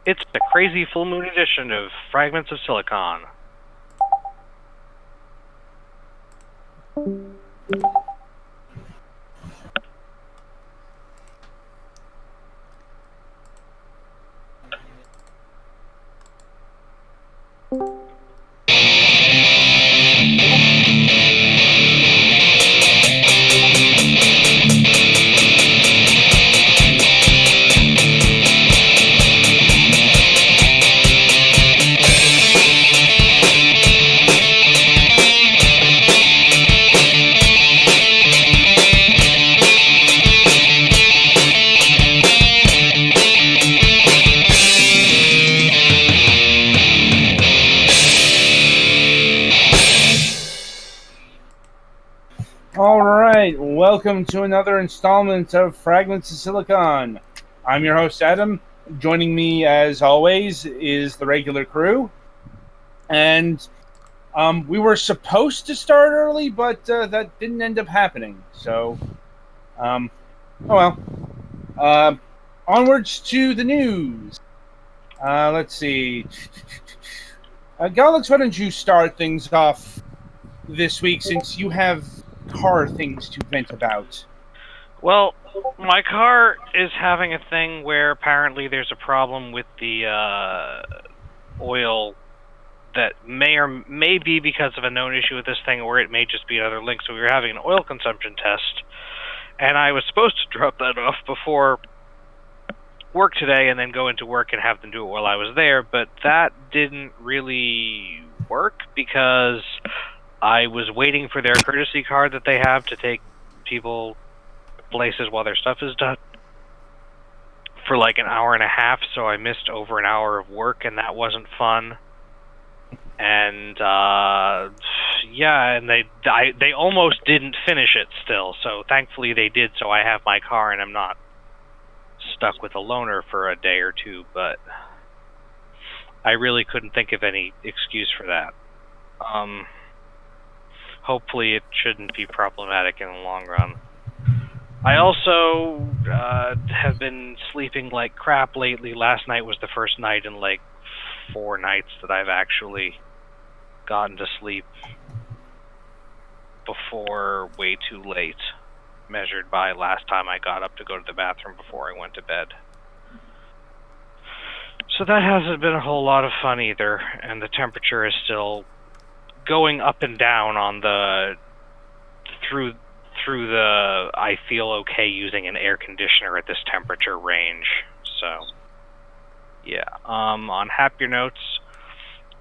It's the crazy full moon edition of Fragments of Silicon. Alright, welcome to another installment of Fragments of Silicon. I'm your host, Adam. Joining me, as always, is the regular crew. And we were supposed to start early, but that didn't end up happening. So, oh well. Onwards to the news. Let's see. Galix, why don't you start things off this week, since you have car things to vent about? Well, my car is having a thing where apparently there's a problem with the oil that may be because of a known issue with this thing, or it may just be another link. So we were having an oil consumption test, and I was supposed to drop that off before work today and then go into work and have them do it while I was there, but that didn't really work because I was waiting for their courtesy card that they have to take people places while their stuff is done for like an hour and a half, so I missed over an hour of work, and that wasn't fun. And and they almost didn't finish it still, so thankfully they did, so I have my car and I'm not stuck with a loaner for a day or two, but I really couldn't think of any excuse for that. Hopefully it shouldn't be problematic in the long run. I also have been sleeping like crap lately. Last night was the first night in like 4 nights that I've actually gotten to sleep before way too late, measured by last time I got up to go to the bathroom before I went to bed. So that hasn't been a whole lot of fun either, and the temperature is still going up and down on the through the I feel okay using an air conditioner at this temperature range. So yeah. On happier notes,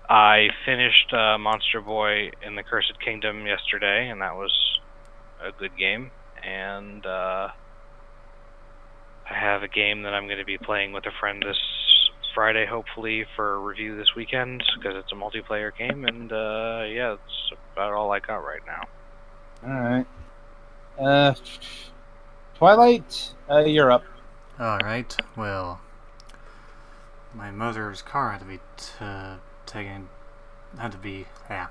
I finished Monster Boy in the Cursed Kingdom yesterday, and that was a good game. And I have a game that I'm going to be playing with a friend this Friday, hopefully, for review this weekend, because it's a multiplayer game, and yeah, that's about all I got right now. Alright. Twilight, you're up. Alright, well, my mother's car had to be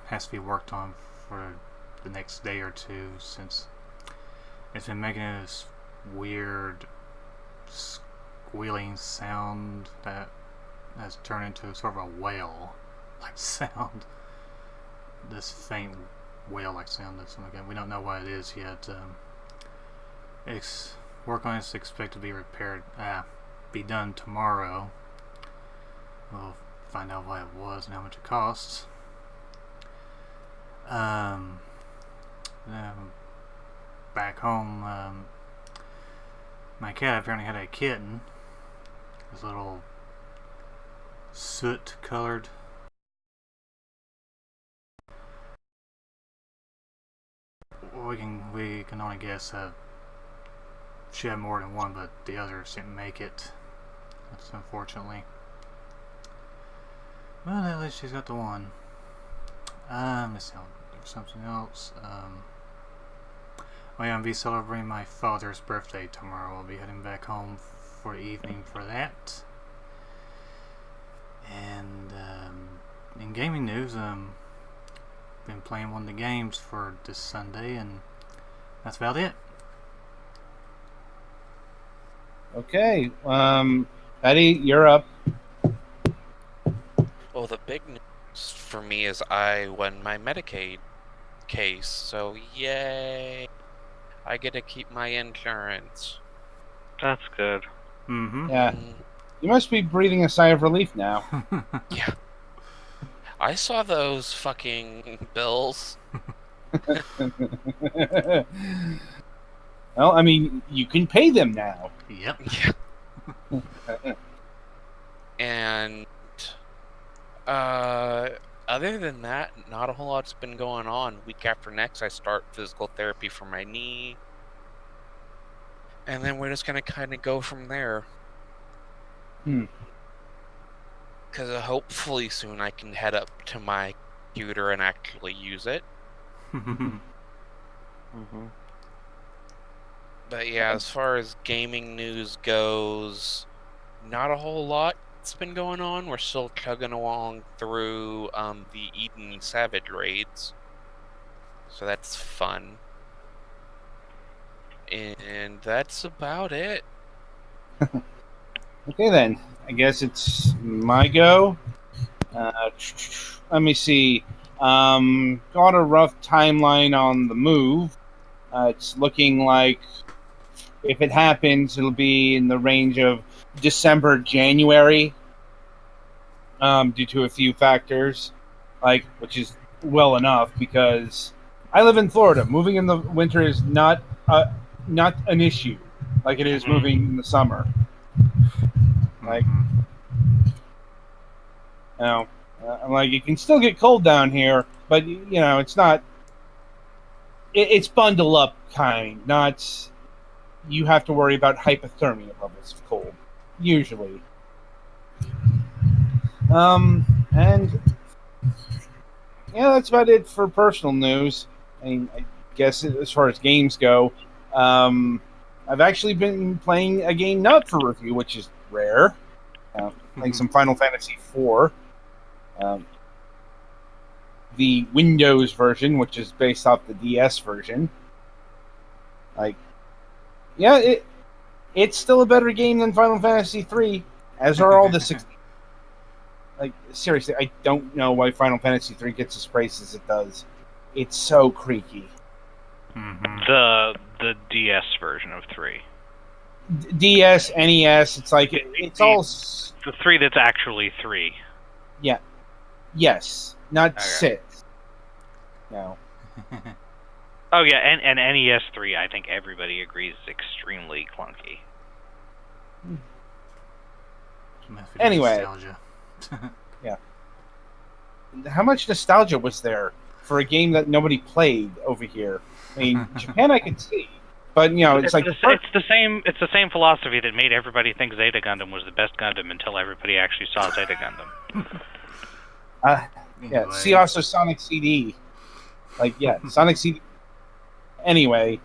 has to be worked on for the next day or two, since it's been making this weird squealing sound that has turned into sort of a wail-like sound. This faint wail-like sound that's again, we don't know what it is yet. Work on it's expected to be repaired, be done tomorrow. We'll find out what it was and how much it costs. Back home, my cat apparently had a kitten. This little soot-colored. We can only guess she had more than one, but the others didn't make it. That's unfortunately. Well, at least she's got the one. Let's see, there's something else. I'll be celebrating my father's birthday tomorrow. I'll be heading back home for the evening for that. And in gaming news, been playing one of the games for this Sunday, and that's about it. Okay, Patty, you're up. Well, the big news for me is I won my Medicaid case, so yay! I get to keep my insurance. That's good. Mm-hmm. Yeah. You must be breathing a sigh of relief now. Yeah. I saw those fucking bills. Well, I mean, you can pay them now. Yep. Yeah. And other than that, not a whole lot's been going on. Week after next, I start physical therapy for my knee. And then we're just gonna kind of go from there. Hmm. Because hopefully soon I can head up to my computer and actually use it. Mm-hmm. But yeah, as far as gaming news goes, not a whole lot's been going on. We're still chugging along through the Eden Savage raids. So that's fun. And that's about it. Okay, then. I guess it's my go. Let me see. Got a rough timeline on the move. It's looking like if it happens, it'll be in the range of December, January, due to a few factors, which is well enough because I live in Florida. Moving in the winter is not an issue like it is moving in the summer. Like, you know, it can still get cold down here, but it's not. It's bundle up kind, not you have to worry about hypothermia levels of cold, usually. And yeah, that's about it for personal news. I mean, I guess as far as games go, I've actually been playing a game not for review, which is rare. Playing some Final Fantasy IV. The Windows version, which is based off the DS version. It's still a better game than Final Fantasy III, as are all the 60. Seriously, I don't know why Final Fantasy III gets as praise as it does. It's so creaky. The DS version of 3. DS, NES, it's like it's all the 3 that's actually 3. Yeah. Yes, not Okay. 6. No. Oh yeah, and NES 3, I think everybody agrees, is extremely clunky. Anyway. Nostalgia. Yeah. How much nostalgia was there for a game that nobody played over here? I mean, Japan I could see, but it's like it's the same philosophy that made everybody think Zeta Gundam was the best Gundam until everybody actually saw Zeta Gundam. Yeah. See also Sonic CD. Sonic CD. Anyway,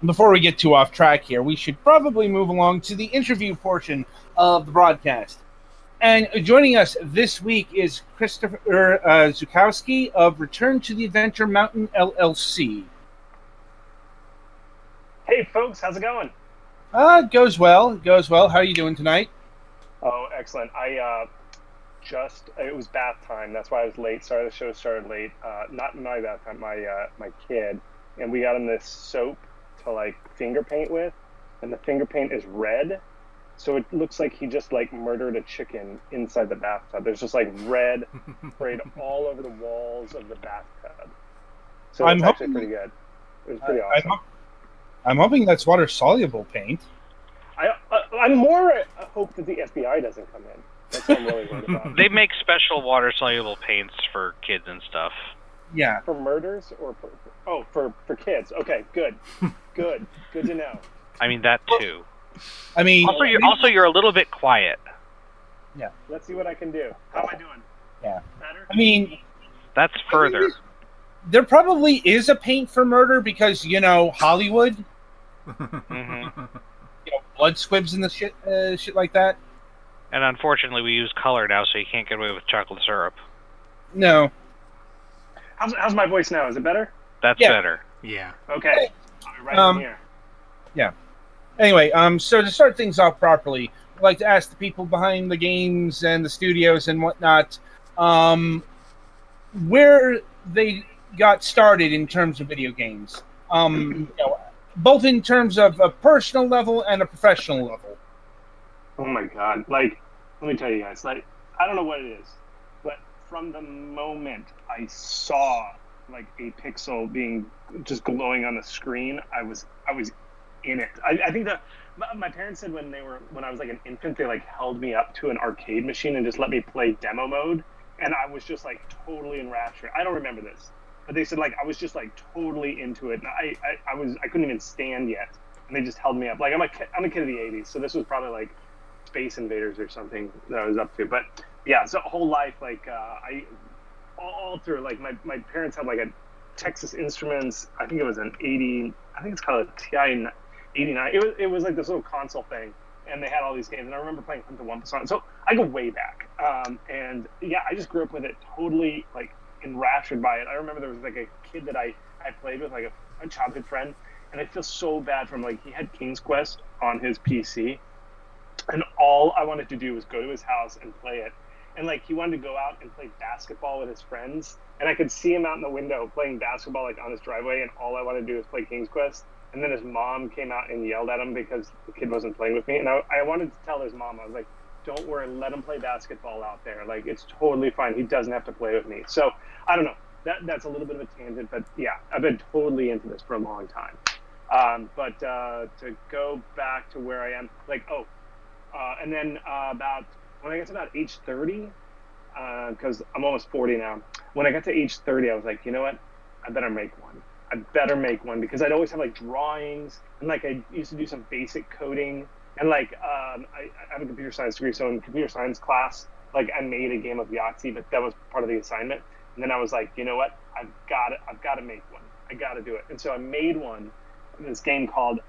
before we get too off track here, we should probably move along to the interview portion of the broadcast. And joining us this week is Christopher Zukowski of Return to the Adventure Mountain LLC. Hey folks, how's it going? Goes well. How are you doing tonight? Oh, excellent. It was bath time. That's why I was late. Sorry, the show started late. Not my bath time, my kid. And we got him this soap to finger paint with, and the finger paint is red. So it looks like he just murdered a chicken inside the bathtub. There's just red sprayed all over the walls of the bathtub. So it's actually pretty good. It was pretty awesome. I'm hoping that's water soluble paint. I'm more hope that the FBI doesn't come in. That's what I'm really worried about. They make special water soluble paints for kids and stuff. Yeah. For murders or for kids. Okay, good to know. I mean that too. I mean, you're a little bit quiet. Yeah. Let's see what I can do. How am I doing? Yeah. Better? I mean, that's further. There probably is a paint for murder because Hollywood. Mm-hmm. Blood squibs and the shit like that. And unfortunately, we use color now, so you can't get away with chocolate syrup. No. How's my voice now? Is it better? That's better. Yeah. Okay. I'll be right in here. Yeah. Anyway, so to start things off properly, like to ask the people behind the games and the studios and whatnot, where they got started in terms of video games. Both in terms of a personal level and a professional level. Oh my god! Like, let me tell you guys. Like, I don't know what it is, but from the moment I saw like a pixel being just glowing on the screen, I was in it. I think that my parents said when I was like an infant, they like held me up to an arcade machine and just let me play demo mode, and I was just like totally enraptured. I don't remember this, but they said like I was just like totally into it, and I couldn't even stand yet, and they just held me up. Like I'm a kid of the '80s, so this was probably like Space Invaders or something that I was up to. But yeah, so whole life like I all through like my parents had like a Texas Instruments. I think it was an 80. I think it's called a TI 89. It was like this little console thing, and they had all these games. And I remember playing Hunt the Wumpus on it. So I go way back. And yeah, I just grew up with it, totally like enraptured by it. I remember there was like a kid that I played with, like a childhood friend, and I feel so bad for him. Like he had King's Quest on his PC, and all I wanted to do was go to his house and play it. And like he wanted to go out and play basketball with his friends, and I could see him out in the window playing basketball like on his driveway, and all I wanted to do was play King's Quest. And then his mom came out and yelled at him because the kid wasn't playing with me. And I wanted to tell his mom, I was like, don't worry, let him play basketball out there. Like, it's totally fine. He doesn't have to play with me. So I don't know. That's a little bit of a tangent, but yeah, I've been totally into this for a long time. But to go back to where I am, like, and then about when I got to about age 30, because I'm almost 40 now. When I got to age 30, I was like, you know what? I better make one. I better make one, because I'd always have like drawings, and like I used to do some basic coding, and like I have a computer science degree, so in computer science class, like I made a game of Yahtzee, but that was part of the assignment. And then I was like, you know what? I've got to make one. I got to do it. And so I made one. This game called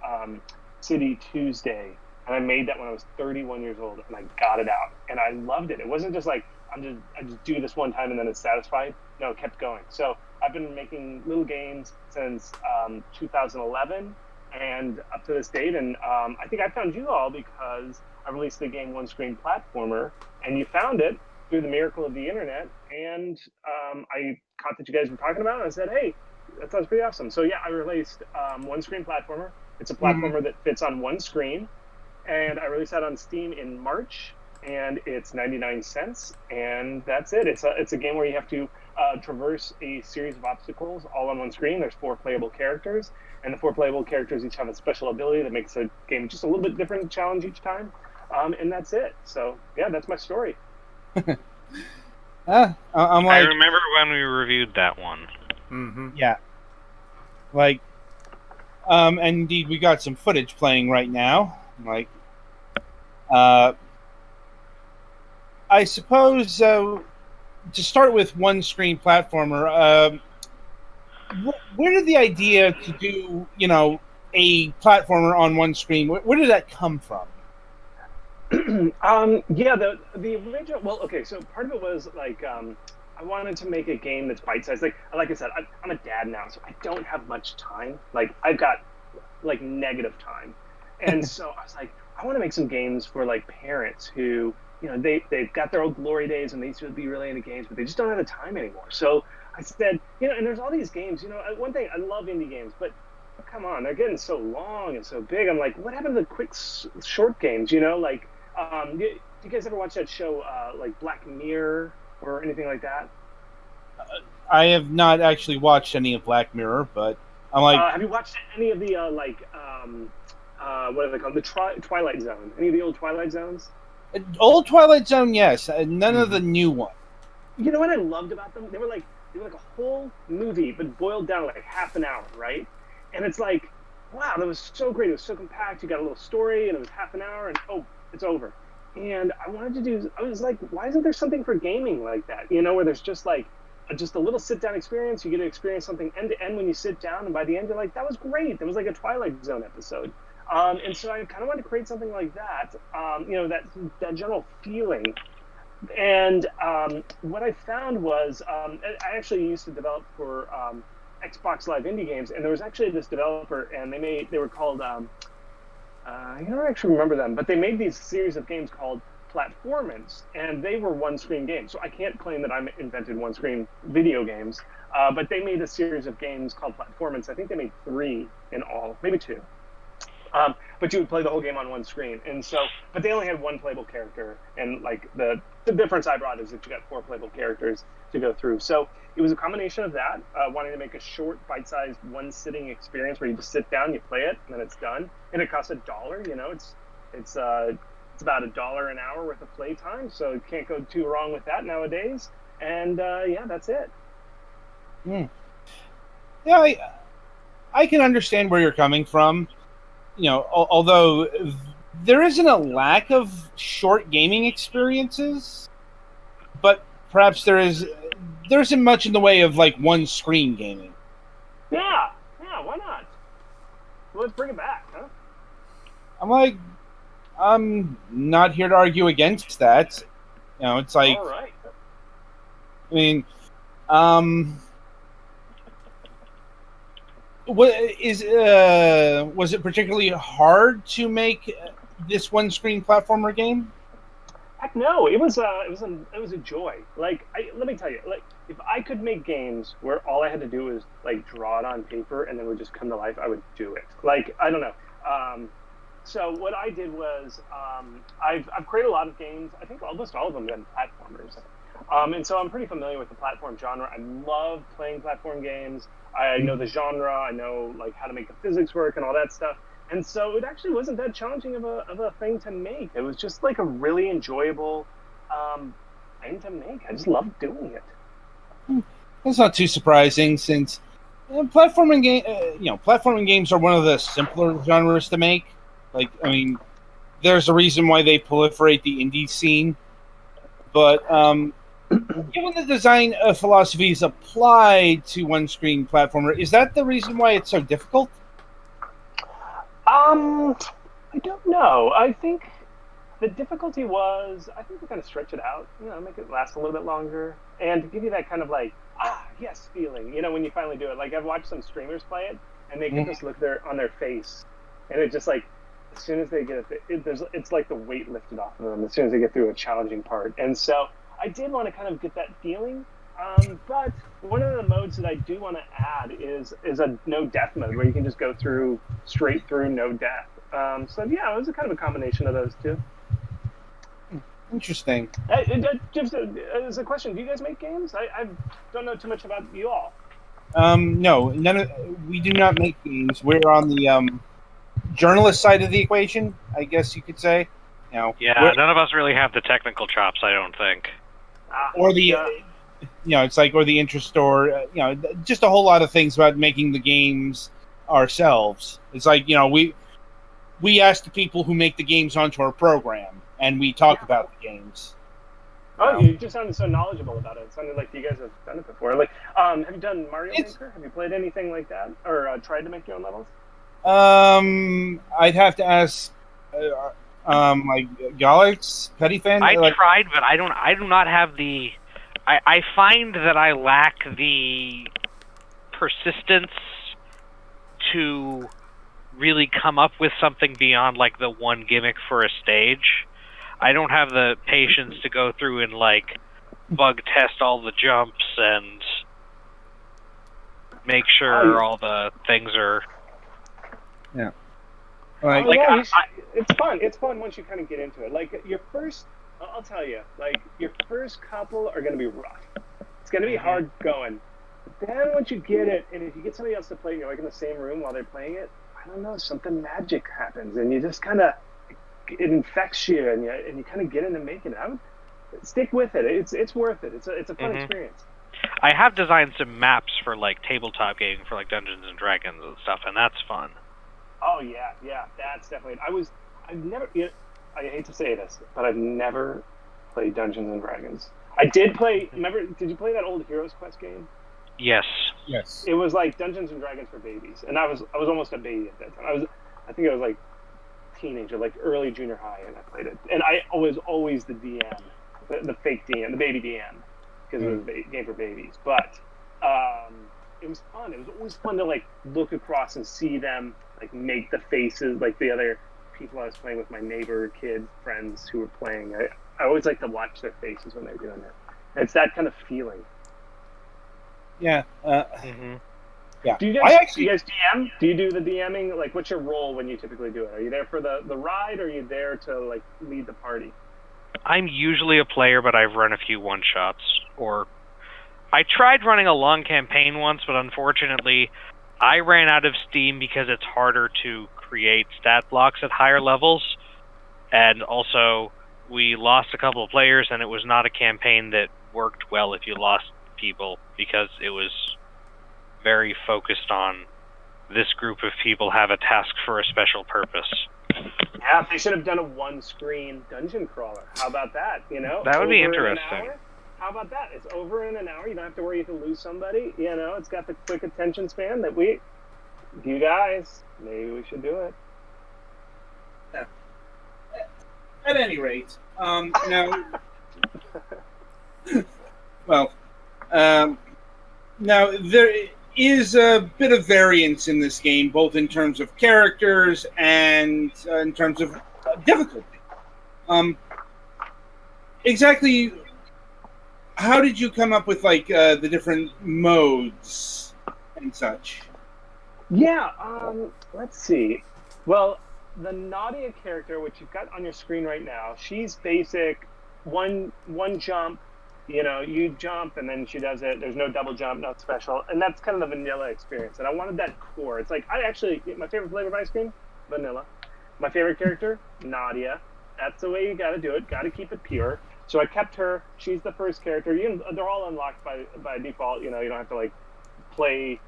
City Tuesday, and I made that when I was 31 years old, and I got it out, and I loved it. It wasn't just like I just do this one time and then it's satisfied. No, it kept going. So I've been making little games since 2011 and up to this date. And I think I found you all because I released the game One Screen Platformer, and you found it through the miracle of the internet. And I caught that you guys were talking about it, and I said, hey, that sounds pretty awesome. So yeah, I released One Screen Platformer. It's a platformer that fits on one screen, and I released that on Steam in March, and it's 99 cents, and that's it. It's a game where you have to traverse a series of obstacles all on one screen. There's 4 playable characters, and the 4 playable characters each have a special ability that makes the game just a little bit different challenge each time, and that's it. So yeah, that's my story. I'm I like, remember when we reviewed that one. Mm-hmm. yeah, like, and indeed we got some footage playing right now. Like, I suppose to start with One Screen Platformer, where did the idea to do, a platformer on one screen, where did that come from? Yeah, the original. Well, okay, so part of it was like I wanted to make a game that's bite-sized. Like I said, I'm a dad now, so I don't have much time. Like I've got like negative time, and so I was like, I want to make some games for like parents who, they've got their old glory days and they used to be really into games, but they just don't have the time anymore. So I said, and there's all these games. One thing, I love indie games, but come on, they're getting so long and so big. I'm like, what happened to the quick short games? Like. Do you guys ever watch that show, like Black Mirror or anything like that? I have not actually watched any of Black Mirror, but I'm like, have you watched any of the what are they called? The Twilight Zone. Any of the old Twilight Zones? old Twilight Zone, yes, none of the new one. You know what I loved about them? They were like a whole movie, but boiled down like half an hour, right? And it's like, wow, that was so great. It was so compact. You got a little story, and it was half an hour, and it's over. And I was like, why isn't there something for gaming like that? Where there's just like just a little sit down experience. You get to experience something end to end when you sit down, and by the end you're like, that was great. That was like a Twilight Zone episode. And so I kind of wanted to create something like that. That general feeling. And what I found was I actually used to develop for Xbox Live Indie Games, and there was actually this developer, and they were called I don't actually remember them, but they made these series of games called Platformance, and they were one-screen games. So I can't claim that I invented one-screen video games, but they made a series of games called Platformance. I think they made 3 in all, maybe 2. But you would play the whole game on one screen, and so, but they only had 1 playable character, and like the difference I brought is that you got 4 playable characters to go through. So it was a combination of that, wanting to make a short, bite-sized, one-sitting experience where you just sit down, you play it, and then it's done, and it costs $1. You know, it's about $1 an hour worth of play time, so you can't go too wrong with that nowadays. And yeah, that's it. Yeah, I can understand where you're coming from. You know, although there isn't a lack of short gaming experiences, but perhaps there isn't much in the way of like one screen gaming. Yeah, why not? Well, let's bring it back, huh? I'm not here to argue against that. You know, it's like, all right. I mean, was it particularly hard to make this one screen platformer game? Heck no, it was a joy. Like, let me tell you, like, if I could make games where all I had to do was like draw it on paper and then would just come to life, I would do it. Like, I don't know. So what I did was I've created a lot of games. I think almost all of them have been platformers. And so I'm pretty familiar with the platform genre. I love playing platform games. I know the genre. I know like how to make the physics work and all that stuff. And so it actually wasn't that challenging of a thing to make. It was just like a really enjoyable thing to make. I just loved doing it. That's not too surprising, since platforming games are one of the simpler genres to make. Like, I mean, there's a reason why they proliferate the indie scene. But given the design philosophies applied to one-screen platformer, is that the reason why it's so difficult? I don't know. I think the difficulty was, I think we kind of stretch it out, you know, make it last a little bit longer, and to give you that kind of like, yes feeling, you know, when you finally do it. Like, I've watched some streamers play it, and they get this look on their face, and it just like, as soon as they get it's like the weight lifted off of them as soon as they get through a challenging part. And so I did want to kind of get that feeling. But one of the modes that I do want to add is a no death mode where you can just go straight through no death. So yeah, it was a kind of a combination of those two. Interesting. Just as a question, do you guys make games? I don't know too much about you all. No, we do not make games. We're on the journalist side of the equation, I guess you could say. You know, yeah, none of us really have the technical chops, I don't think. Or the, it's like, or the interest, or just a whole lot of things about making the games ourselves. It's like, we ask the people who make the games onto our program, and we talk about the games. Oh, you just sounded so knowledgeable about it. It sounded like you guys have done it before. Like, have you done Mario Maker? Have you played anything like that, or tried to make your own levels? I'd have to ask, like Galax, Petty Fan. I tried, but I do not have the. I find that I lack the persistence to really come up with something beyond like the one gimmick for a stage. I don't have the patience to go through and like bug test all the jumps and make sure all the things are. Yeah. It's fun. It's fun once you kind of get into it. Like I'll tell you, like your first couple are going to be rough. It's going to be hard going. But then once you get it, and if you get somebody else to play, you're like in the same room while they're playing it, I don't know, something magic happens, and you just kind of, it infects you, and you kind of get into making it. I would stick with it. It's worth it. It's a fun experience. I have designed some maps for like tabletop gaming for like Dungeons and Dragons and stuff, and that's fun. Oh yeah, that's definitely. I've never. I hate to say this, but I've never played Dungeons and Dragons. I did play. Remember? Did you play that old Heroes Quest game? Yes. It was like Dungeons and Dragons for babies, and I was almost a baby at that time. I think I was like teenager, like early junior high, and I played it. And I was always the DM, the fake DM, the baby DM, because it was a game for babies. But it was fun. It was always fun to like look across and see them like make the faces, like the other people I was playing with, my neighbor, kids, friends who were playing. I always like to watch their faces when they're doing it. It's that kind of feeling. Yeah. Mm-hmm. Yeah. Do you guys DM? Do you do the DMing? Like, what's your role when you typically do it? Are you there for the ride, or are you there to like lead the party? I'm usually a player, but I've run a few one-shots. Or I tried running a long campaign once, but unfortunately, I ran out of steam because it's harder to create stat blocks at higher levels. And also, we lost a couple of players, and it was not a campaign that worked well if you lost people, because it was very focused on this group of people have a task for a special purpose. Yeah, they should have done a one-screen dungeon crawler. How about that? You know, That would be over in an interesting. hour? How about that? It's over in an hour. You don't have to worry if you lose somebody. You know, it's got the quick attention span that you guys, maybe we should do it. At any rate, now, well, now there is a bit of variance in this game, both in terms of characters and in terms of difficulty. Exactly, how did you come up with like the different modes and such? Yeah, let's see. Well, the Nadia character, which you've got on your screen right now, she's basic one jump. You know, you jump and then she does it. There's no double jump, no special, and that's kind of the vanilla experience. And I wanted that core. It's like my favorite flavor of ice cream, vanilla. My favorite character, Nadia. That's the way you got to do it. Got to keep it pure. So I kept her. She's the first character. They're all unlocked by default. You know, you don't have to like play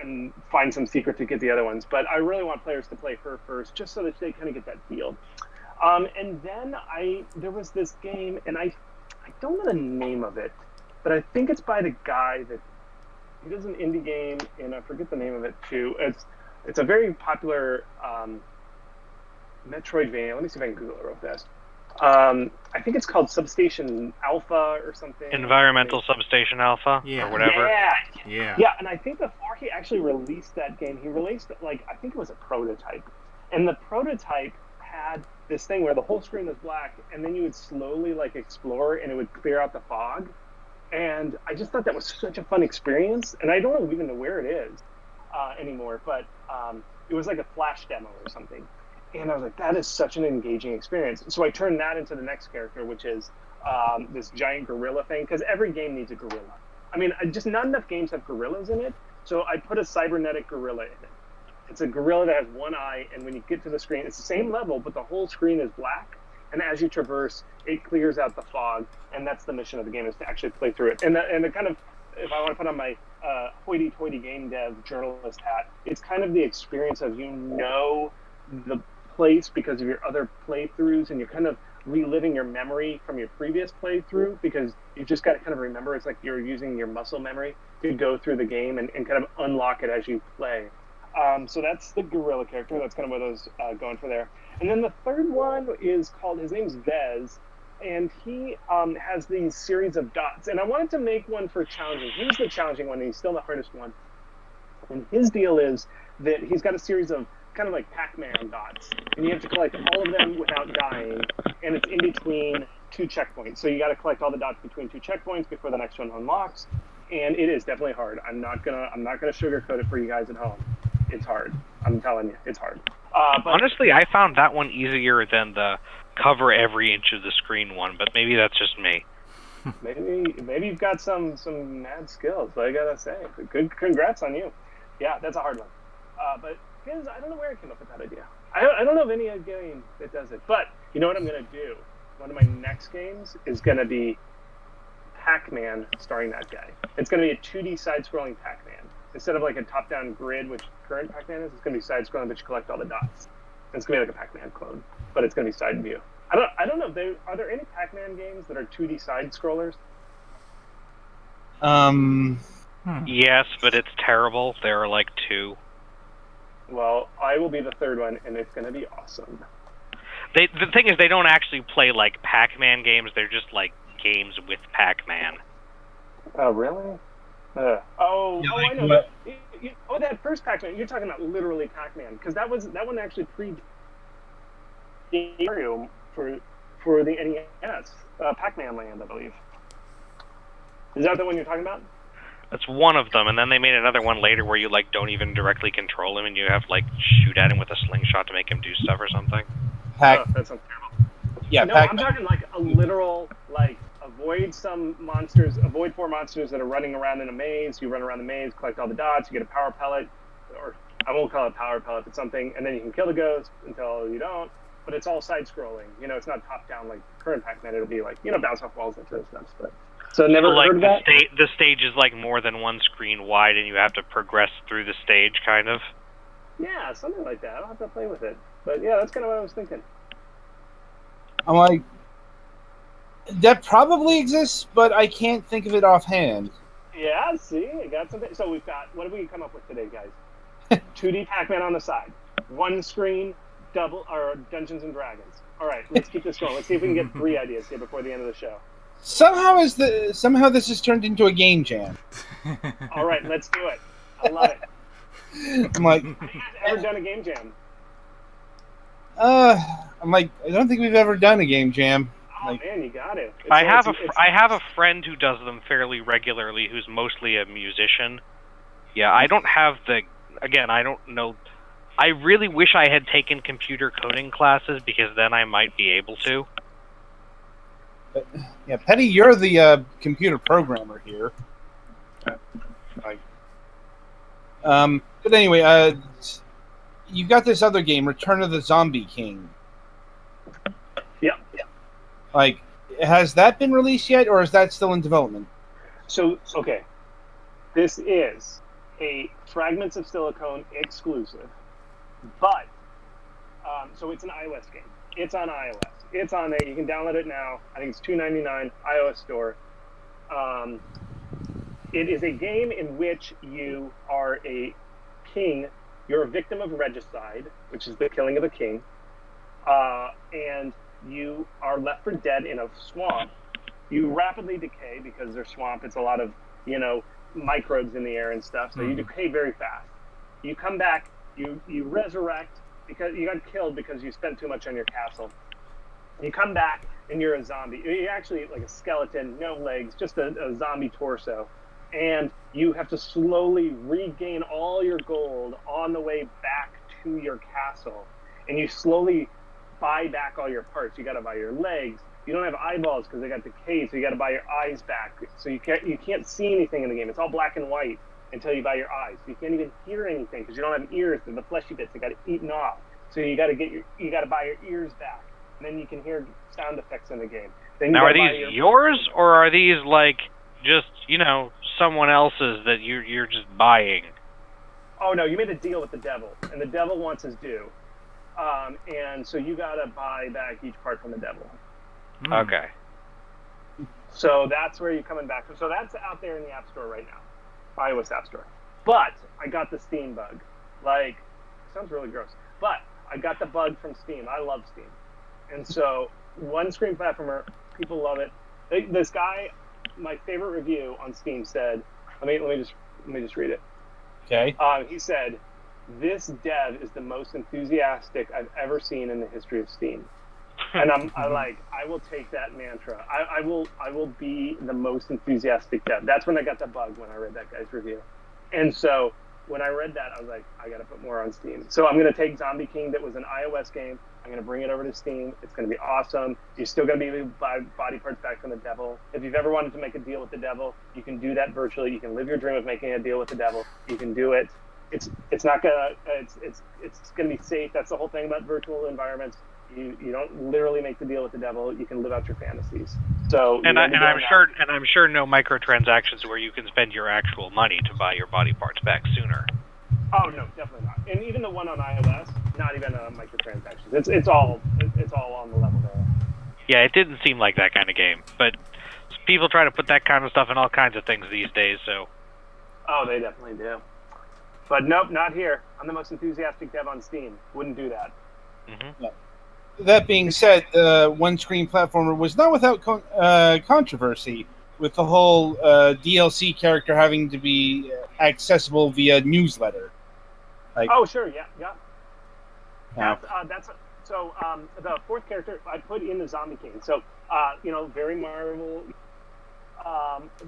and find some secret to get the other ones. But I really want players to play her first, just so that they kind of get that feel. And then there was this game, and I don't know the name of it, but I think it's by the guy that he does an indie game, and I forget the name of it too. It's a very popular Metroidvania. Let me see if I can Google it real fast. I think it's called Substation Alpha or something. Environmental Substation Alpha, Yeah. or whatever. Yeah. Yeah, and I think before he actually released that game, he released like I think it was a prototype, and the prototype had this thing where the whole screen was black, and then you would slowly like explore, and it would clear out the fog. And I just thought that was such a fun experience, and I don't even know where it is anymore, but it was like a flash demo or something. And I was like, that is such an engaging experience. So I turned that into the next character, which is this giant gorilla thing, because every game needs a gorilla. I mean, just not enough games have gorillas in it, so I put a cybernetic gorilla in it. It's a gorilla that has one eye, and when you get to the screen, it's the same level, but the whole screen is black. And as you traverse, it clears out the fog, and that's the mission of the game, is to actually play through it. And the kind of, if I want to put on my hoity-toity game dev journalist hat, it's kind of the experience of the place because of your other playthroughs, and you're kind of reliving your memory from your previous playthrough, because you just got to kind of remember. It's like you're using your muscle memory to go through the game and kind of unlock it as you play. So that's the gorilla character. That's kind of what I was going for there. And then the third one is called, his name's Vez, and he has these series of dots. And I wanted to make one for challenging. He's the challenging one, and he's still the hardest one. And his deal is that he's got a series of kind of like Pac-Man dots, and you have to collect all of them without dying, and it's in between two checkpoints. So you got to collect all the dots between two checkpoints before the next one unlocks. And it is definitely hard. I'm not gonna sugarcoat it for you guys at home. It's hard. I'm telling you, it's hard. But honestly, I found that one easier than the cover every inch of the screen one, but maybe that's just me. maybe you've got some mad skills. I gotta say, good. Congrats on you. Yeah, that's a hard one. But because I don't know where I came up with that idea. I don't know of any game that does it. But you know what I'm gonna do? One of my next games is gonna be Pac-Man starring that guy. It's gonna be a 2D side-scrolling Pac-Man. Instead of like a top-down grid, which current Pac-Man is, it's going to be side-scrolling, but you collect all the dots. And it's going to be like a Pac-Man clone, but it's going to be side view. I don't know. Are there any Pac-Man games that are 2D side-scrollers? Yes, but it's terrible. There are like 2. Well, I will be the third one, and it's going to be awesome. The thing is, they don't actually play like Pac-Man games. They're just like games with Pac-Man. Oh, really? I know. That first Pac-Man, you're talking about literally Pac-Man, because that one actually Mario for the NES, Pac-Man Land, I believe. Is that the one you're talking about? That's one of them, and then they made another one later where you like don't even directly control him, and you have like shoot at him with a slingshot to make him do stuff or something. Oh, that sounds terrible. Yeah, no, I'm talking like a literal like avoid 4 monsters that are running around in a maze. You run around the maze, collect all the dots, you get a power pellet, or I won't call it power pellet, but something, and then you can kill the ghost until you don't. But it's all side scrolling. You know, it's not top down like current Pac-Man. It'll be like bounce off walls and stuff. But so never like heard of that. The stage is like more than one screen wide, and you have to progress through the stage, kind of. Yeah, something like that. I'll have to play with it. But yeah, that's kind of what I was thinking. I'm like, that probably exists, but I can't think of it offhand. Yeah, see, I got something. So we've got, what did we come up with today, guys? 2D Pac-Man on the side, one screen, double or Dungeons and Dragons. All right, let's keep this going. Let's see if we can get 3 ideas here before the end of the show. Somehow this has turned into a game jam. All right, let's do it. I love it. I'm like, have you guys ever done a game jam? I'm like, I don't think we've ever done a game jam. Oh man, you got it. I have a friend who does them fairly regularly, who's mostly a musician. Yeah, I don't have I don't know. I really wish I had taken computer coding classes because then I might be able to. But, yeah, Petty, you're the computer programmer here. But anyway, you got this other game, Return of the Zombie King. Yeah. Like, has that been released yet, or is that still in development? So, okay. This is a Fragments of Silicon exclusive, but, so it's an iOS game. It's on iOS. It's on there. You can download it now. I think it's $2.99 iOS store. It is a game in which you are a king. You're a victim of regicide, which is the killing of a king, and you are left for dead in a swamp. You rapidly decay because there's swamp. It's a lot of microbes in the air and stuff. So you decay very fast. You come back. You resurrect because you got killed because you spent too much on your castle. You come back and you're a zombie. You're actually like a skeleton, no legs, just a zombie torso. And you have to slowly regain all your gold on the way back to your castle. And you slowly buy back all your parts. You got to buy your legs. You don't have eyeballs because they got decayed, so you got to buy your eyes back. So you can't see anything in the game. It's all black and white until you buy your eyes. So you can't even hear anything because you don't have ears. They're the fleshy bits that got eaten off. So you got to buy your ears back. And then you can hear sound effects in the game. Then now, are these yours, or are these like just someone else's that you're just buying? Oh no, you made a deal with the devil, and the devil wants his due, and so you gotta buy back each part from the devil. Okay. So that's where you're coming back from. So that's out there in the App Store right now, iOS App Store. But I got the Steam bug. Like, sounds really gross, but I got the bug from Steam. I love Steam, and so one screen platformer, people love it. This guy. My favorite review on Steam said, let me just read it. Okay. He said, "This dev is the most enthusiastic I've ever seen in the history of Steam," and I will take that mantra. I will be the most enthusiastic dev. That's when I got the bug when I read that guy's review, and so when I read that, I was like, I got to put more on Steam. So I'm going to take Zombie King, that was an iOS game. I'm going to bring it over to Steam. It's going to be awesome. You're still going to be able to buy body parts back from the devil. If you've ever wanted to make a deal with the devil, you can do that virtually. You can live your dream of making a deal with the devil. You can do it. It's not gonna. It's going to be safe. That's the whole thing about virtual environments. You don't literally make the deal with the devil. You can live out your fantasies. So I'm sure no microtransactions where you can spend your actual money to buy your body parts back sooner. Oh no, definitely not. And even the one on iOS, not even microtransactions. It's all on the level there. Yeah, it didn't seem like that kind of game, but people try to put that kind of stuff in all kinds of things these days. So. Oh, they definitely do. But nope, not here. I'm the most enthusiastic dev on Steam. Wouldn't do that. Mm-hmm. Yeah. That being said, one-screen platformer was not without controversy, with the whole DLC character having to be accessible via newsletter. Oh, sure, yeah. That's So the fourth character I put in the Zombie King. So very Marvel.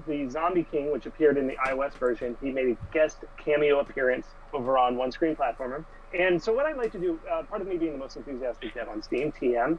The Zombie King, which appeared in the iOS version, he made a guest cameo appearance over on One Screen Platformer. And so what I like to do, part of me being the most enthusiastic dev on Steam, TM,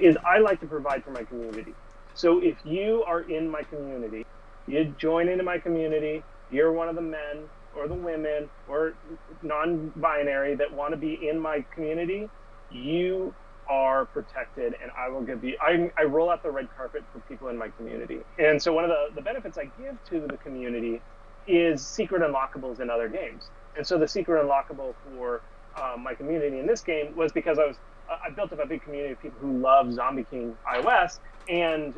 is I like to provide for my community. So if you are in my community, you join into my community, you're one of the men or the women or non-binary that want to be in my community, you are protected, and I will give you. I roll out the red carpet for people in my community, and so one of the benefits I give to the community is secret unlockables in other games. And so the secret unlockable for my community in this game was because I built up a big community of people who love Zombie King iOS, and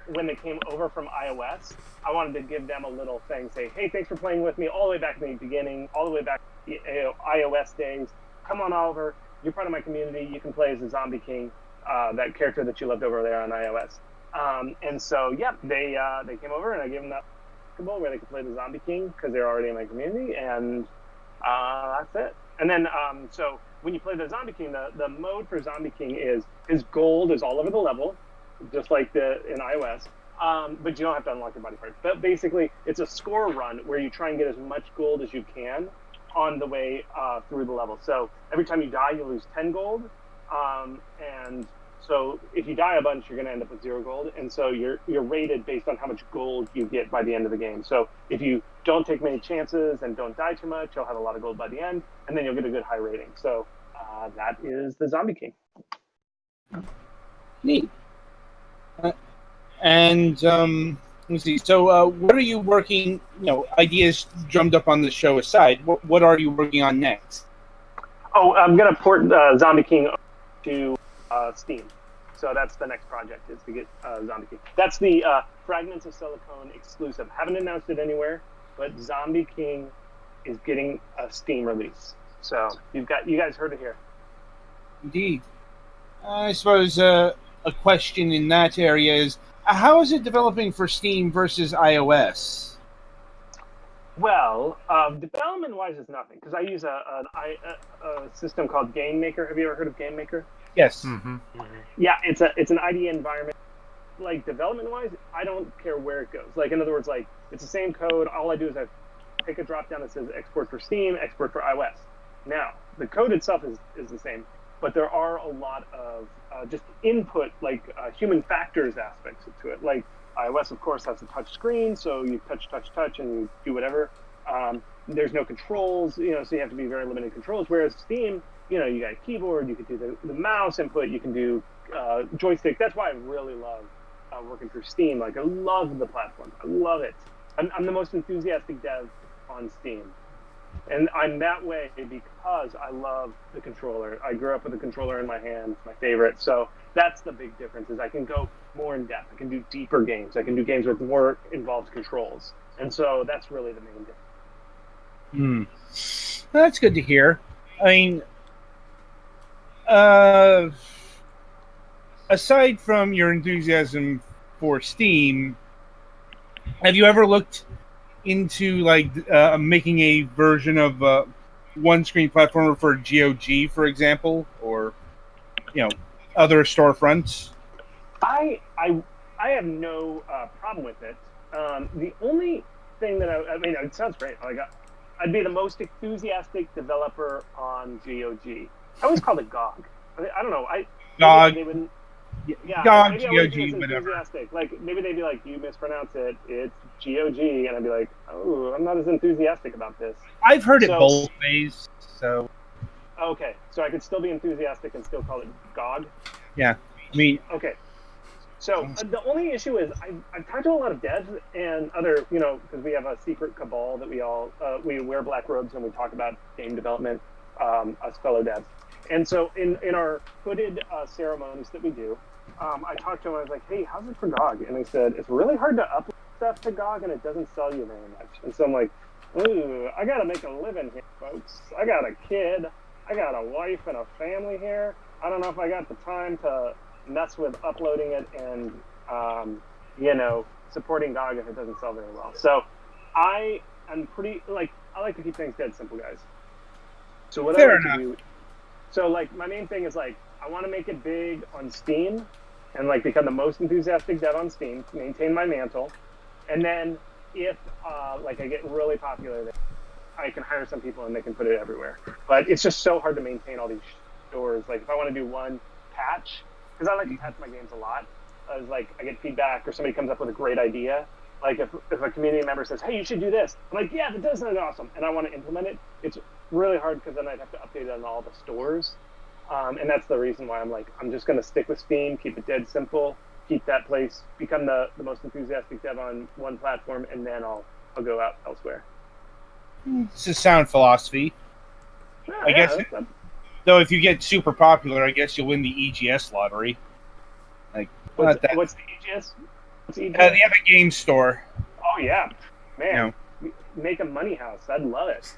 when they came over from iOS, I wanted to give them a little thing, say, hey, thanks for playing with me all the way back in the beginning, all the way back to iOS days. Come on over. You're part of my community. You can play as the Zombie King, that character that you loved over there on iOS. And so, they came over, and I gave them that where they could play the Zombie King because they're already in my community, and that's it. And then, so when you play the Zombie King, the mode for Zombie King is his gold is all over the level, just like in iOS. But you don't have to unlock your body parts. But basically, it's a score run where you try and get as much gold as you can on the way through the level. So every time you die, you lose 10 gold. And so if you die a bunch, you're going to end up with 0 gold. And so you're rated based on how much gold you get by the end of the game. So if you don't take many chances and don't die too much, you'll have a lot of gold by the end, and then you'll get a good high rating. So that is the Zombie King. Neat. And let's see. So, what are you working? Ideas drummed up on the show aside. What are you working on next? Oh, I'm gonna port Zombie King to Steam. So that's the next project, is to get Zombie King. That's the Fragments of Silicon exclusive. Haven't announced it anywhere, but Zombie King is getting a Steam release. So you guys heard it here. Indeed. I suppose a question in that area is, how is it developing for Steam versus iOS? Well, development-wise, it's nothing, because I use a system called Game Maker. Have you ever heard of Game Maker? Yes. Mm-hmm. Yeah, it's an IDE environment. Like, development-wise, I don't care where it goes. Like, in other words, like, it's the same code. All I do is I pick a drop-down that says export for Steam, export for iOS. Now, the code itself is the same, but there are a lot of just input, like human factors aspects to it. Like, iOS, of course, has a touch screen, so you touch, and you do whatever. There's no controls, so you have to be very limited controls. Whereas Steam, you got a keyboard, you can do the mouse input, you can do joystick. That's why I really love working through Steam. Like, I love the platform. I love it. I'm the most enthusiastic dev on Steam. And I'm that way because I love the controller. I grew up with a controller in my hand. It's my favorite. So that's the big difference, is I can go more in depth. I can do deeper games. I can do games with more involved controls. And so that's really the main difference. That's good to hear. I mean, aside from your enthusiasm for Steam, have you ever looked into making a version of One Screen Platformer for GOG, for example, or other storefronts? I have no problem with it. The only thing that I mean, it sounds great. Like, I'd be the most enthusiastic developer on GOG. I always call it GOG. I don't know. GOG. Yeah, GOG, maybe I wouldn't be as whatever. enthusiastic. Like, maybe they'd be like, you mispronounce it. It's GOG, and I'd be like, oh, I'm not as enthusiastic about this. I've heard it both ways, so. Okay, so I could still be enthusiastic and still call it GOG? Yeah, I mean. Okay. So the only issue is I've talked to a lot of devs and other, because we have a secret cabal that we wear black robes and we talk about game development, us fellow devs. And so in our hooded ceremonies that we do, I talked to him. I was like, hey, how's it for GOG? And he said, it's really hard to upload stuff to GOG and it doesn't sell you very much. And so I'm like, ooh, I got to make a living here, folks. I got a kid. I got a wife and a family here. I don't know if I got the time to mess with uploading it and, supporting GOG if it doesn't sell very well. So I am I like to keep things dead simple, guys. So what I like to do So like my main thing is like I want to make it big on Steam, and like become the most enthusiastic dev on Steam. Maintain my mantle, and then if like I get really popular, I can hire some people and they can put it everywhere. But it's just so hard to maintain all these stores. Like if I want to do one patch, because I like to patch my games a lot. I was like I get feedback or somebody comes up with a great idea. Like if a community member says, "Hey, you should do this," I'm like, "Yeah, that does sound awesome," and I want to implement it. It's really hard because then I'd have to update it on all the stores, and that's the reason why I'm like, I'm just going to stick with Steam, keep it dead simple, keep that place, become the most enthusiastic dev on one platform, and then I'll go out elsewhere. It's a sound philosophy. Yeah, I guess, that's though, if you get super popular, I guess you'll win the EGS lottery. Like, what's not that. the EGS? What's EGS? The Epic Games Store. Oh yeah, man, You make a money house. I'd love it.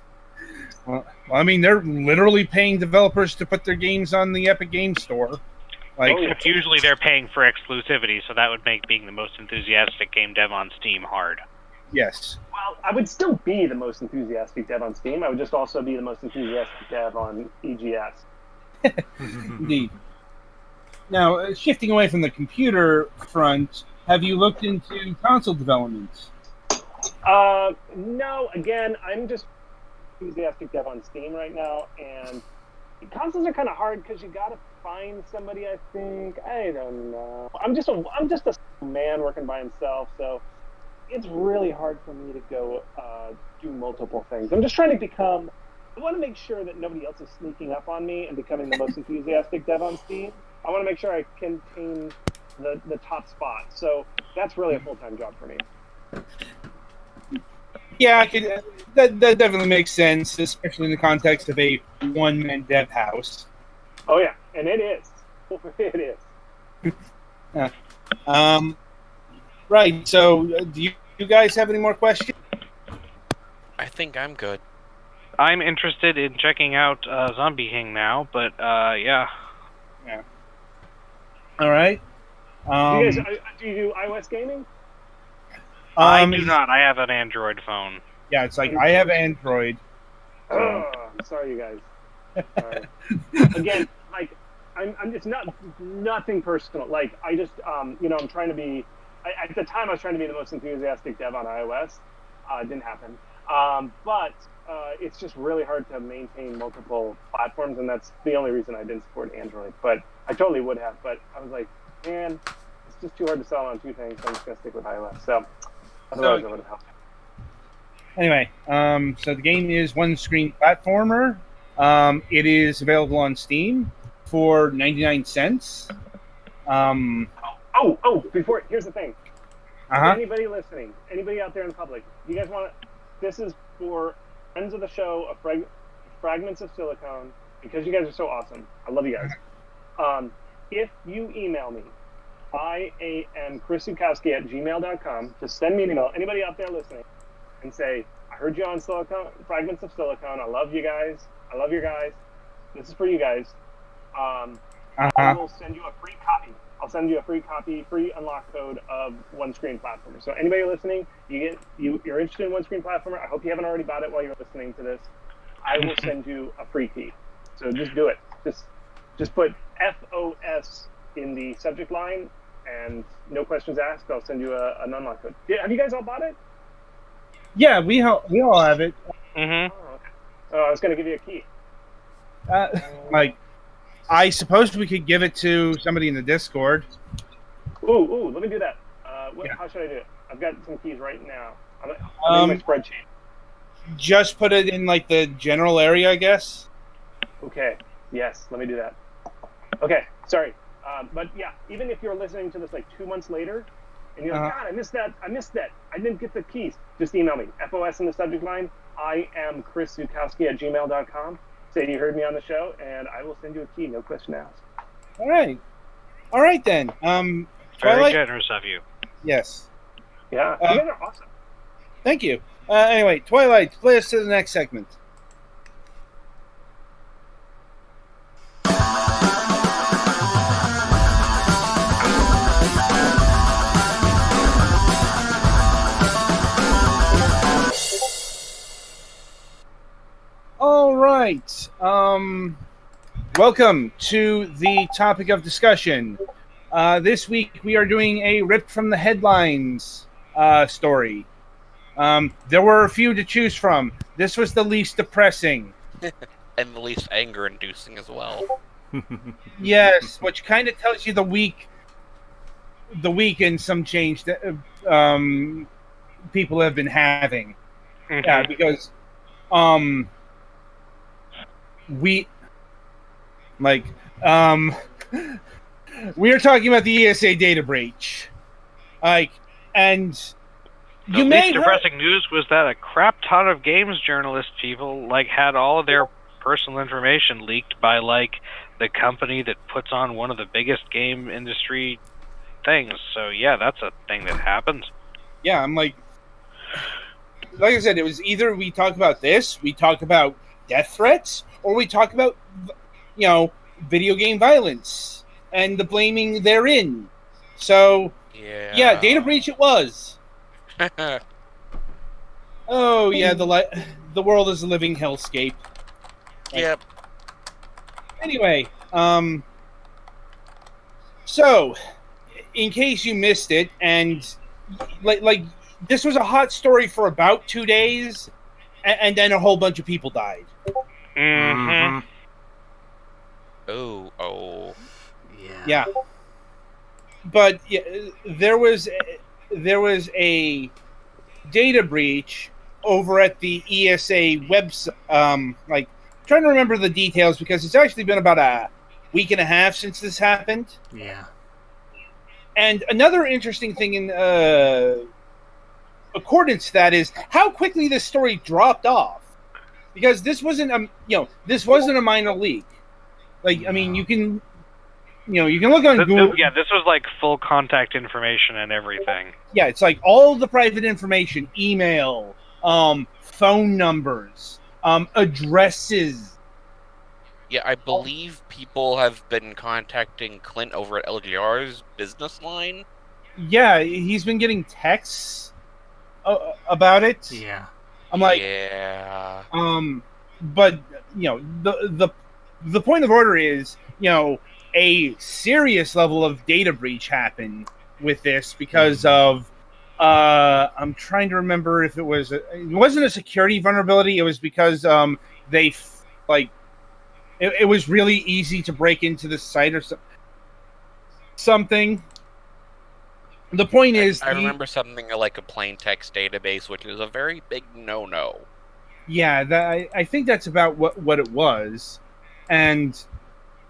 Well, I mean, they're literally paying developers to put their games on the Epic Games Store. Like, Oh, yeah. Except usually they're paying for exclusivity, so that would make being the most enthusiastic game dev on Steam hard. yes. Well, I would still be the most enthusiastic dev on Steam. I would just also be the most enthusiastic dev on EGS. Indeed. Now, shifting away from the computer front, have you looked into console development? No, again, I'm just enthusiastic dev on Steam right now, and consoles are kind of hard because you got to find somebody. I think I don't know. I'm just a man working by himself, so it's really hard for me to go do multiple things. I'm just trying to become. I want to make sure that nobody else is sneaking up on me and becoming the most enthusiastic dev on Steam. I want to make sure I contain the top spot. So that's really a full-time job for me. Yeah, that definitely makes sense, especially in the context of a one-man dev house. Oh yeah, and it is. It is. Right, so do you guys have any more questions? I think I'm good. I'm interested in checking out Zombie King now, but yeah. All right. Do you guys do you do iOS gaming? I do not. I have an Android phone. Yeah, it's like I have Android. Oh, I'm sorry, you guys. Sorry. Again, like I'm just nothing personal. Like I just you know, I'm trying to be. At the time, I was trying to be the most enthusiastic dev on iOS. It didn't happen. But it's just really hard to maintain multiple platforms, and that's the only reason I didn't support Android. But I totally would have. But I was like, man, it's just too hard to sell on two things. So I'm just gonna stick with iOS. So otherwise, I would have helped. Anyway, so the game is one-screen platformer. It is available on Steam for 99 cents. Before, here's the thing. Anybody listening, anybody out there in the public, you guys want to, this is for friends of the show of Fragments of Silicon, because you guys are so awesome. I love you guys. If you email me, I am Chris Zukowski at gmail.com. Just send me an email. Anybody out there listening, and say, I heard you on Fragments of Silicon. I love you guys. I love your guys. This is for you guys. I will send you a free copy. I'll send you a free copy, free unlock code of One Screen Platformer. So anybody listening, you're interested in One Screen Platformer. I hope you haven't already bought it while you're listening to this. I will send you a free key. So just do it. Just put FOS in the subject line, and no questions asked. I'll send you an unlock code. Have you guys all bought it? Yeah, we all have it. Mm-hmm. Oh, okay. Oh, I was going to give you a key. Like, I suppose we could give it to somebody in the Discord. Ooh, let me do that. Yeah. How should I do it? I've got some keys right now. I'm in my spreadsheet. Just put it in, like, the general area, I guess. Okay. Yes, let me do that. Okay, sorry. But yeah, even if you're listening to this like 2 months later, and you're like, God, I missed that. I didn't get the keys. Just email me. FOS in the subject line. I am Chris Zukowski at gmail.com. Say you heard me on the show, and I will send you a key. No question asked. All right then. Very Twilight? generous of you. Yes. Yeah, you guys are awesome. Thank you. Anyway, Twilight, play us to the next segment. All right. Welcome to the topic of discussion. This week we are doing a ripped from the headlines story. There were a few to choose from. This was the least depressing. And the least anger-inducing as well. Yes, which kind of tells you the week and some change that people have been having. Mhm. Yeah, because we we are talking about the ESA data breach. And The you may least depressing news was that a crap ton of games journalist people had all of their personal information leaked by the company that puts on one of the biggest game industry things. So yeah, that's a thing that happens. Yeah, I'm like I said, it was either we talk about this, we talk about death threats, or we talk about video game violence and the blaming therein. So yeah, data breach it was. Oh yeah, the world is a living hellscape. Yep. Anyway, so in case you missed it, and this was a hot story for about 2 days, and then a whole bunch of people died. Mm-hmm. Oh. Yeah. But yeah, there was a data breach over at the ESA website. Trying to remember the details because it's actually been about a week and a half since this happened. Yeah. And another interesting thing in accordance to that is how quickly this story dropped off, because this wasn't a minor leak. I mean, you can look on Google. Yeah, this was full contact information and everything. Yeah, it's all the private information, email, phone numbers, addresses. Yeah, I believe people have been contacting Clint over at LGR's business line. Yeah, he's been getting texts about it. Yeah. I'm like, yeah. But the point of order is, a serious level of data breach happened with this because of I'm trying to remember if it wasn't a security vulnerability. It was because it was really easy to break into the site or something. The point is, I remember something like a plain text database, which is a very big no-no. Yeah, I think that's about what it was, and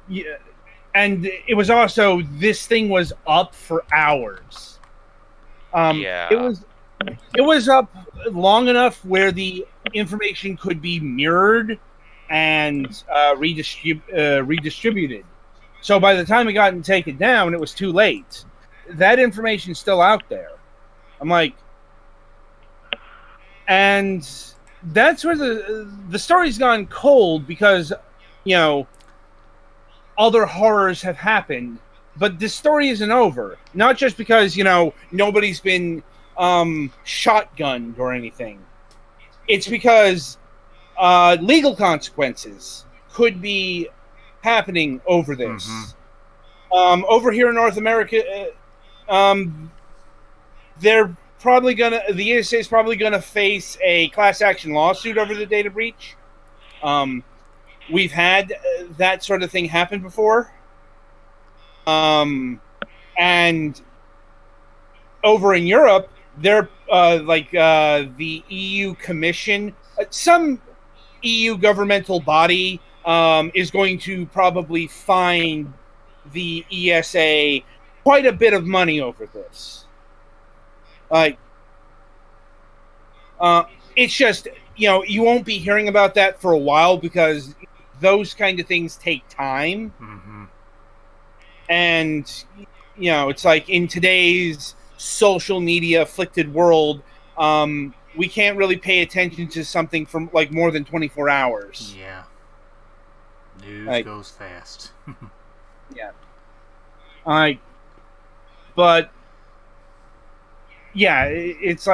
it was also, this thing was up for hours. It was up long enough where the information could be mirrored and redistributed. So by the time it got taken down, it was too late. That information's still out there. I'm like, and that's where the story's gone cold, because other horrors have happened, but this story isn't over. Not just because nobody's been shotgunned or anything. It's because legal consequences could be happening over this. Mm-hmm. Over here in North America, the ESA is probably gonna face a class action lawsuit over the data breach. We've had that sort of thing happen before. And over in Europe, they're the EU Commission, some EU governmental body is going to probably fine the ESA quite a bit of money over this. It's just, you won't be hearing about that for a while because those kind of things take time. Mm-hmm. And, it's in today's social media afflicted world, we can't really pay attention to something for more than 24 hours. Yeah. News goes fast. Yeah. But yeah, it's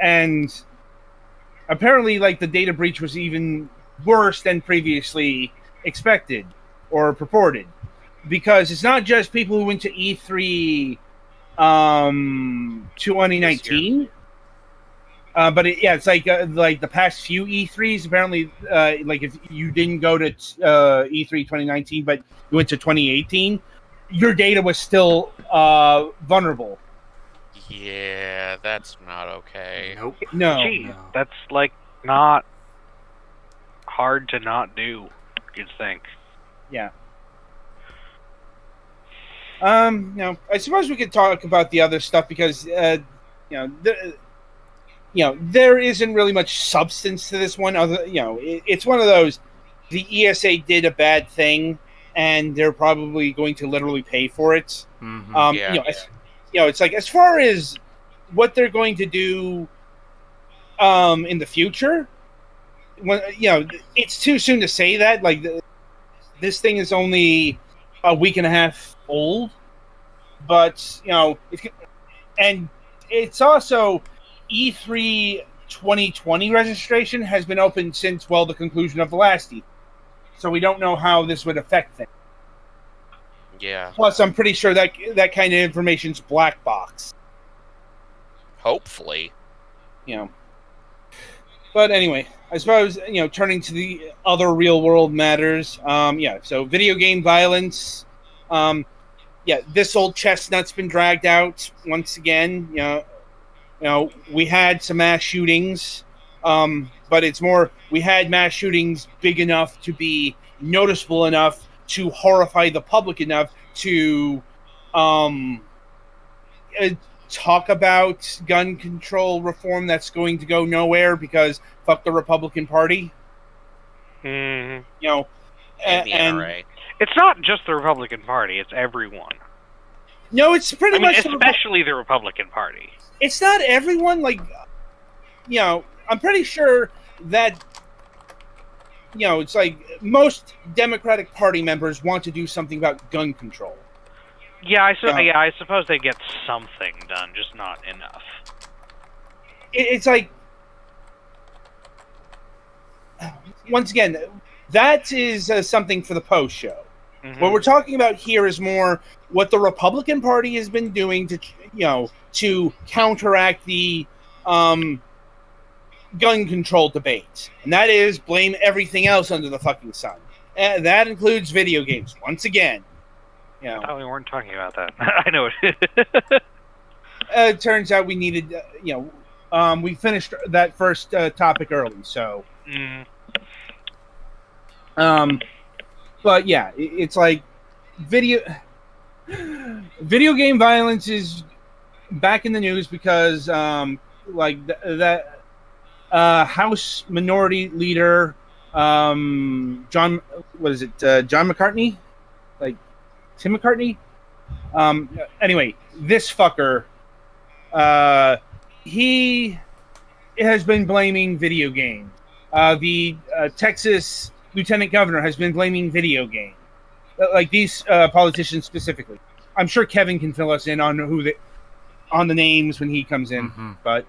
and apparently the data breach was even worse than previously expected. or purported, because it's not just people who went to E3 2019. But it's like the past few E3s. Apparently, like if you didn't go to E3 2019, but you went to 2018, your data was still vulnerable. Yeah, that's not okay. Nope. No. Gee, No. that's like not hard to not do, you'd think. Yeah. I suppose we could talk about the other stuff because there isn't really much substance to this one. It's one of those. The ESA did a bad thing, and they're probably going to literally pay for it. Mm-hmm. It's like, as far as what they're going to do in the future, when it's too soon to say that. Like, this thing is only a week and a half old, but and it's also E3 2020 registration has been open since the conclusion of the last E3, so we don't know how this would affect things. Yeah. Plus, I'm pretty sure that kind of information's black box. Hopefully. But anyway, I suppose turning to the other real world matters. So video game violence. This old chestnut's been dragged out once again. We had some mass shootings, but it's more we had mass shootings big enough to be noticeable enough to horrify the public enough to talk about gun control reform that's going to go nowhere because fuck the Republican Party. Mm-hmm. And the NRA. It's not just the Republican Party; it's everyone. No, it's pretty much especially the Republican Party. It's not everyone. Like, I'm pretty sure that it's like most Democratic Party members want to do something about gun control. Yeah, I suppose they get something done, just not enough. It's like, once again, that is something for the post show. Mm-hmm. What we're talking about here is more what the Republican Party has been doing to counteract the gun control debate, and that is blame everything else under the fucking sun, and that includes video games. Once again. I thought we weren't talking about that. I know it. It turns out we needed, we finished that first topic early, so. But yeah, it's like video game violence is back in the news because, that House Minority Leader, John McCartney, Tim McCartney. Anyway, this fucker, he has been blaming video games. The Texas Lieutenant Governor has been blaming video games. Like these politicians specifically. I'm sure Kevin can fill us in on on the names when he comes in. Mm-hmm. But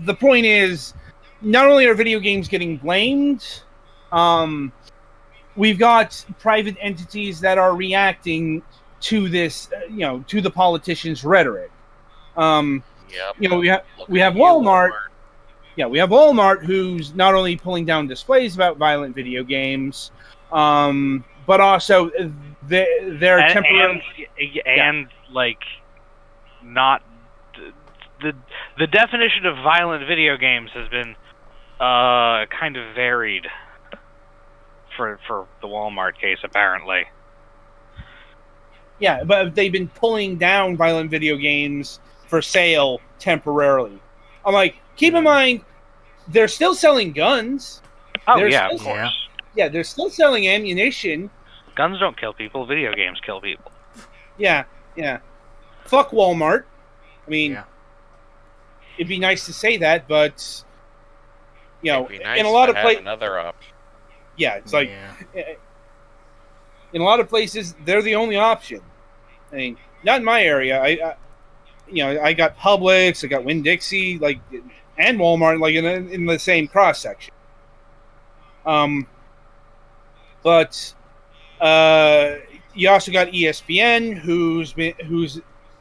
the point is, not only are video games getting blamed, we've got private entities that are reacting to this, to the politicians' rhetoric. We have Walmart. Yeah, we have Walmart, who's not only pulling down displays about violent video games, but also they're temporarily not the definition of violent video games has been kind of varied for the Walmart case, apparently. Yeah, but they've been pulling down violent video games for sale temporarily. I'm like, keep in mind, they're still selling guns. Oh, yeah, of course. Yeah, they're still selling ammunition. Guns don't kill people. Video games kill people. Yeah. Fuck Walmart. I mean, it'd be nice to say that, but it'd be nice in a lot of places, another option. Yeah, it's like in a lot of places they're the only option. I mean, not in my area. I got Publix, I got Winn-Dixie, and Walmart, in the same cross section. but you also got ESPN,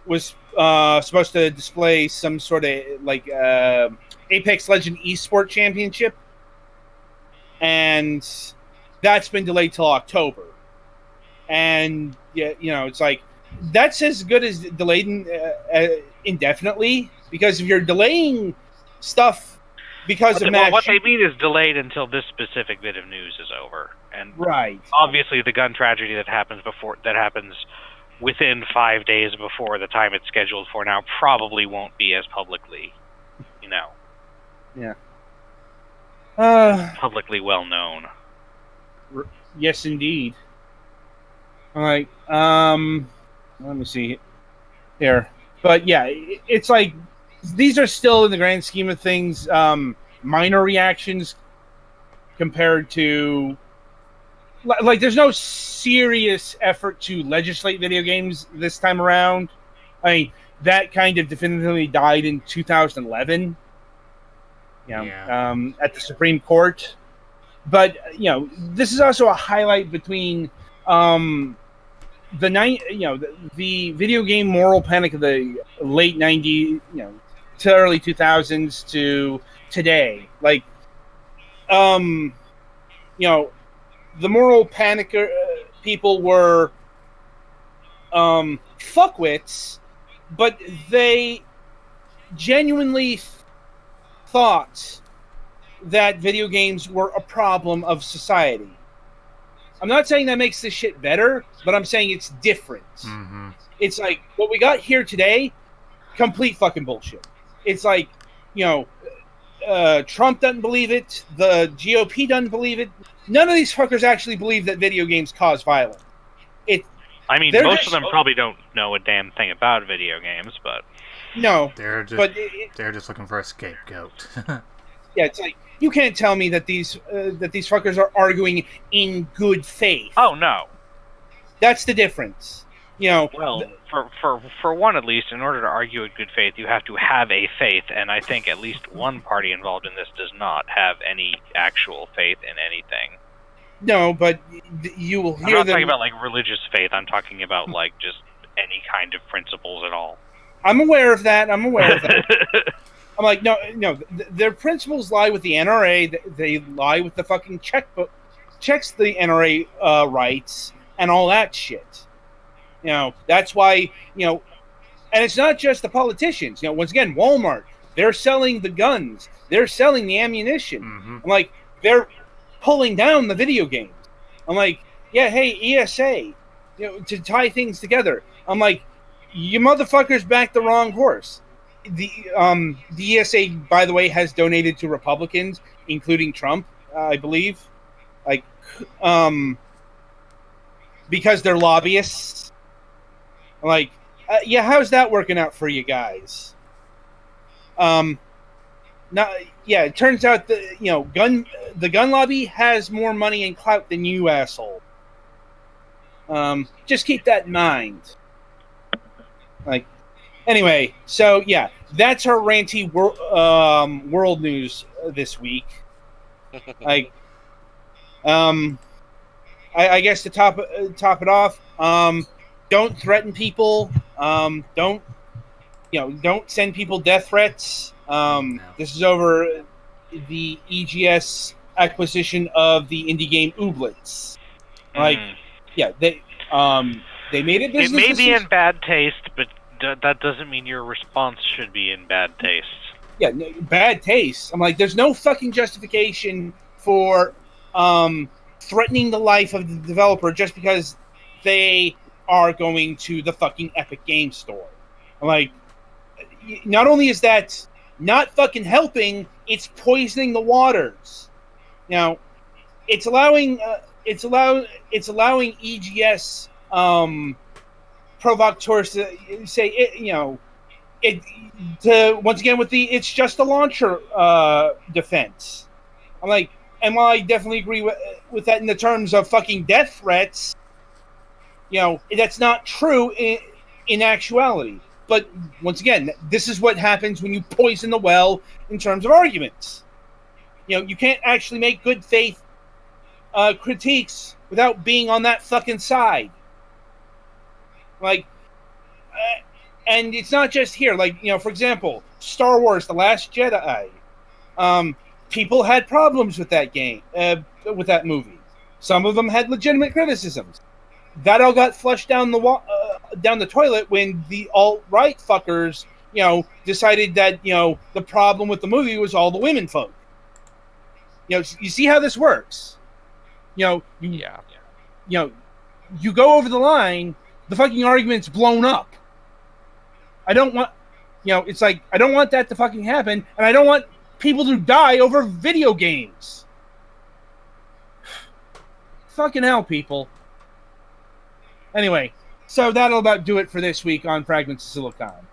was supposed to display some sort of like Apex Legend Esport Championship, and that's been delayed till October. And yeah, it's like that's as good as delayed indefinitely, because if you're delaying stuff because of what they mean is delayed until this specific bit of news is over, and right. Obviously, the gun tragedy that happens within 5 days before the time it's scheduled for now probably won't be as publicly, Yeah. publicly well known. Yes, indeed. All right. Let me see here. But yeah, it's like these are still, in the grand scheme of things, minor reactions compared to like there's no serious effort to legislate video games this time around. I mean, that kind of definitively died in 2011. At the Supreme Court. But this is also a highlight between the video game moral panic of the late 90s, to early 2000s to today. Like, the moral panic people were fuckwits, but they genuinely thought that video games were a problem of society. I'm not saying that makes this shit better, but I'm saying it's different. Mm-hmm. It's like what we got here today, complete fucking bullshit. It's like, Trump doesn't believe it. The GOP doesn't believe it. None of these fuckers actually believe that video games cause violence. Most of them probably don't know a damn thing about video games, but no, they're just looking for a scapegoat. Yeah, it's like you can't tell me that these fuckers are arguing in good faith. Oh no, that's the difference. Well, for one at least, in order to argue in good faith, you have to have a faith, and I think at least one party involved in this does not have any actual faith in anything. No, but you will hear I'm not talking about like religious faith. I'm talking about like just any kind of principles at all. I'm aware of that. I'm like, no. Their principles lie with the NRA. They lie with the fucking checks the NRA rights and all that shit. That's why, and it's not just the politicians. Once again, Walmart, they're selling the guns. They're selling the ammunition. Mm-hmm. I'm like, they're pulling down the video games. I'm like, yeah, hey, ESA, to tie things together. I'm like, you motherfuckers backed the wrong horse. The ESA, by the way, has donated to Republicans, including Trump, I believe, like, because they're lobbyists. Like, yeah, how's that working out for you guys? It turns out that the gun lobby has more money and clout than you, asshole. Just keep that in mind. Like, anyway, so yeah, that's our ranty world news this week. Like, I guess to top it off, don't threaten people. Don't send people death threats. No. This is over the EGS acquisition of the indie game Ooblets. Like, yeah, they made it business. It may be in bad taste, but that doesn't mean your response should be in bad taste. Yeah, bad taste. I'm like, there's no fucking justification for threatening the life of the developer just because they are going to the fucking Epic Game Store. I'm like, not only is that not fucking helping, it's poisoning the waters. It's allowing EGS provocateurs to say it once again with the it's just a launcher defense. I'm like, and while I definitely agree with that in the terms of fucking death threats, that's not true in actuality. But once again, this is what happens when you poison the well in terms of arguments. You can't actually make good faith critiques without being on that fucking side. Like, and it's not just here. Like, for example, Star Wars: The Last Jedi. People had problems with that game, with that movie. Some of them had legitimate criticisms. That all got flushed down the toilet when the alt-right fuckers, decided that the problem with the movie was all the women folk. You see how this works. You go over the line, the fucking argument's blown up. I don't want, it's like, I don't want that to fucking happen, and I don't want people to die over video games. Fucking hell, people. Anyway, so that'll about do it for this week on Fragments of Silicon.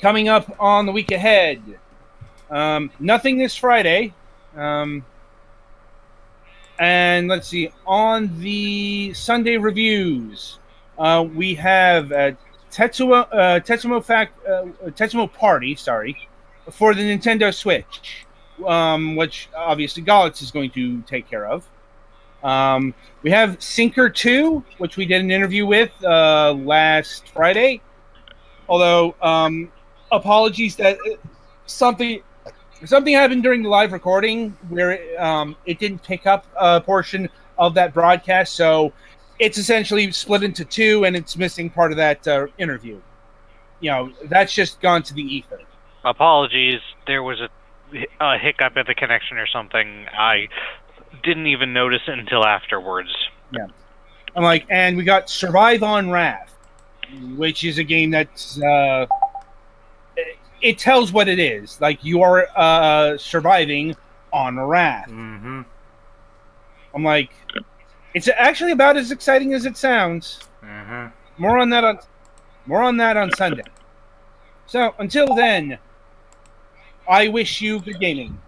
Coming up on the week ahead, nothing this Friday. And let's see, on the Sunday reviews, we have Tetsumo Party, for the Nintendo Switch, which obviously Galitz is going to take care of. We have Sinker 2, which we did an interview with last Friday. Although, apologies that something happened during the live recording where it didn't pick up a portion of that broadcast, so it's essentially split into two, and it's missing part of that interview. That's just gone to the ether. Apologies, there was a hiccup at the connection or something. I didn't even notice it until afterwards. Yeah. And we got Survive on Wrath, which is a game that's it tells what it is. Like, you are surviving on a raft. Mm-hmm. I'm like, it's actually about as exciting as it sounds. Mm-hmm. More on that on Sunday. So until then, I wish you good gaming.